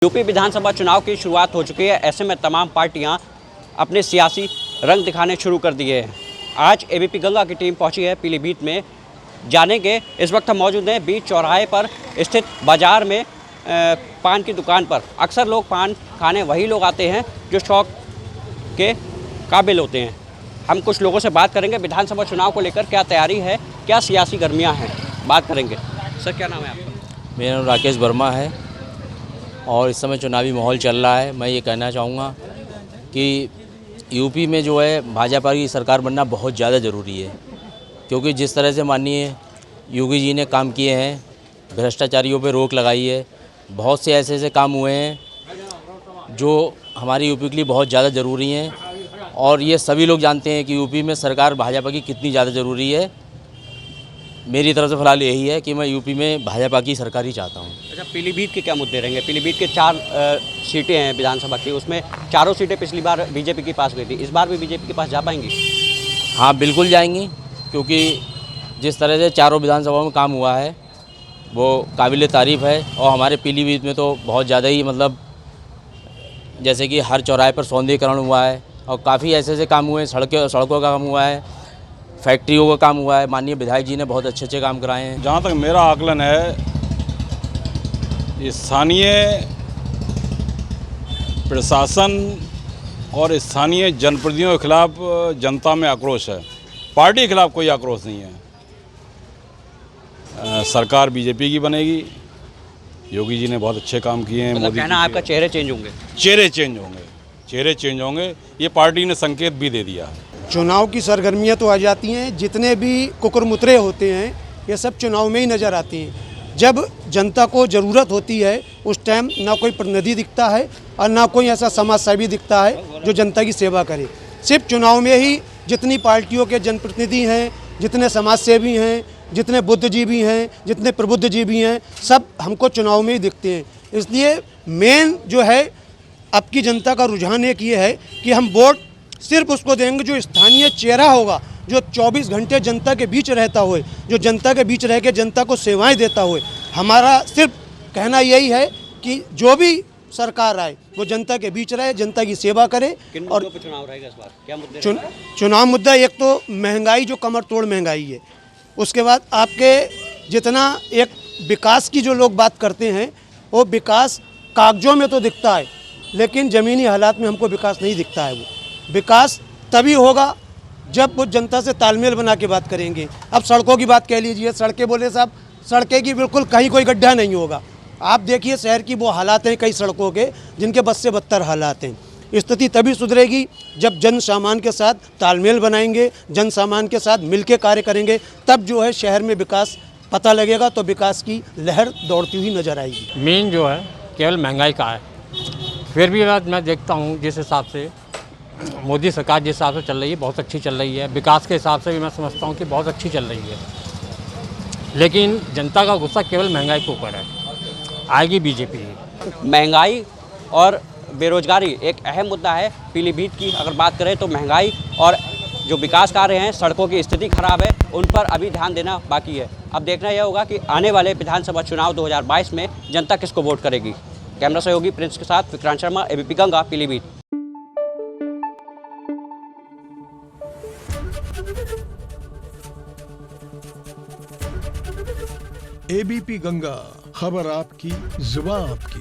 UP विधानसभा चुनाव की शुरुआत हो चुकी है। ऐसे में तमाम पार्टियां अपने सियासी रंग दिखाने शुरू कर दिए हैं। आज एबीपी गंगा की टीम पहुंची है पीलीभीत में। जानेंगे, इस वक्त हम मौजूद हैं बीच चौराहे पर स्थित बाजार में पान की दुकान पर। अक्सर लोग पान खाने वही लोग आते हैं जो शौक के काबिल होते हैं। हम कुछ लोगों से बात करेंगे, विधानसभा चुनाव को लेकर क्या तैयारी है, क्या सियासी गर्मियाँ हैं, बात करेंगे। सर, क्या नाम है आपका? मेरा नाम राकेश वर्मा है और इस समय चुनावी माहौल चल रहा है। मैं ये कहना चाहूँगा कि यूपी में जो है भाजपा की सरकार बनना बहुत ज़्यादा ज़रूरी है, क्योंकि जिस तरह से माननीय योगी जी ने काम किए हैं, भ्रष्टाचारियों पे रोक लगाई है, बहुत से ऐसे काम हुए हैं जो हमारी यूपी के लिए बहुत ज़्यादा ज़रूरी हैं। और ये सभी लोग जानते हैं कि यूपी में सरकार भाजपा की कितनी ज़्यादा ज़रूरी है। मेरी तरफ से फिलहाल यही है कि मैं यूपी में भाजपा की सरकार ही चाहता हूँ। अच्छा, पीलीभीत के क्या मुद्दे रहेंगे? पीलीभीत के 4 सीटें हैं विधानसभा की, उसमें चारों सीटें पिछली बार बीजेपी के पास गई थी। इस बार भी बीजेपी के पास जा पाएंगी? हाँ, बिल्कुल जाएंगी, क्योंकि जिस तरह से चारों विधानसभाओं में काम हुआ है वो काबिल तारीफ़ है। और हमारे पीलीभीत में तो बहुत ज़्यादा ही जैसे कि हर चौराहे पर सौंदर्यीकरण हुआ है और काफ़ी ऐसे काम हुए हैं। सड़कों का काम हुआ है, फैक्ट्रियों का काम हुआ है। माननीय विधायक जी ने बहुत अच्छे काम कराए हैं। जहाँ तक मेरा आकलन है, स्थानीय प्रशासन और स्थानीय जनप्रतिनिधियों के खिलाफ जनता में आक्रोश है। पार्टी के खिलाफ कोई आक्रोश नहीं है। सरकार बीजेपी की बनेगी। योगी जी ने बहुत अच्छे काम किए हैं। मतलब कहना आपका चेहरे चेंज होंगे? चेहरे चेंज होंगे, ये पार्टी ने संकेत भी दे दिया है। चुनाव की सरगर्मियां तो आ जाती हैं। जितने भी कुकुरमुत्रे होते हैं ये सब चुनाव में ही नज़र आती हैं। जब जनता को ज़रूरत होती है उस टाइम ना कोई प्रतिनिधि दिखता है और ना कोई ऐसा समाजसेवी दिखता है जो जनता की सेवा करे। सिर्फ चुनाव में ही जितनी पार्टियों के जनप्रतिनिधि हैं, जितने समाजसेवी हैं, जितने बुद्धिजीवी हैं, जितने प्रबुद्धजीवी हैं, सब हमको चुनाव में ही दिखते हैं। इसलिए मेन जो है अब की जनता का रुझान एक ये है कि हम वोट सिर्फ उसको देंगे जो स्थानीय चेहरा होगा, जो 24 घंटे जनता के बीच रहता हुए, जो जनता के बीच रह के जनता को सेवाएं देता हुए। हमारा सिर्फ कहना यही है कि जो भी सरकार आए वो जनता के बीच रहे, जनता की सेवा करे। और चुनाव रहेगा इस बार, क्या मुद्दे? चुनाव मुद्दा एक तो महंगाई, जो कमर तोड़ महंगाई है। उसके बाद आपके जितना एक विकास की जो लोग बात करते हैं वो विकास कागजों में तो दिखता है, लेकिन ज़मीनी हालात में हमको विकास नहीं दिखता है। वो विकास तभी होगा जब वो जनता से तालमेल बना के बात करेंगे। अब सड़कों की बात कह लीजिए, सड़कें बोले साहब, सड़कें की बिल्कुल कहीं कोई गड्ढा नहीं होगा। आप देखिए शहर की वो हालात हैं कई सड़कों के जिनके बद से बदतर हालात हैं। स्थिति तभी सुधरेगी जब जन सामान के साथ तालमेल बनाएंगे, जन सामान के साथ मिलकर कार्य करेंगे, तब जो है शहर में विकास पता लगेगा, तो विकास की लहर दौड़ती हुई नजर आएगी। मेन जो है केवल महंगाई का है। फिर भी मैं देखता हूँ जिस हिसाब से मोदी सरकार जिस हिसाब से चल रही है बहुत अच्छी चल रही है। विकास के हिसाब से भी मैं समझता हूँ कि बहुत अच्छी चल रही है, लेकिन जनता का गुस्सा केवल महंगाई के ऊपर है। आएगी बीजेपी। महंगाई और बेरोजगारी एक अहम मुद्दा है पीलीभीत की। अगर बात करें तो महंगाई और जो विकास कार्य हैं, सड़कों की स्थिति खराब है, उन पर अभी ध्यान देना बाकी है। अब देखना यह होगा कि आने वाले विधानसभा चुनाव 2022 में जनता किसको वोट करेगी। कैमरा सहयोगी प्रिंस के साथ विक्रांत शर्मा, एबीपी गंगा, पीलीभीत। एबीपी गंगा, खबर आपकी, जुबान आपकी।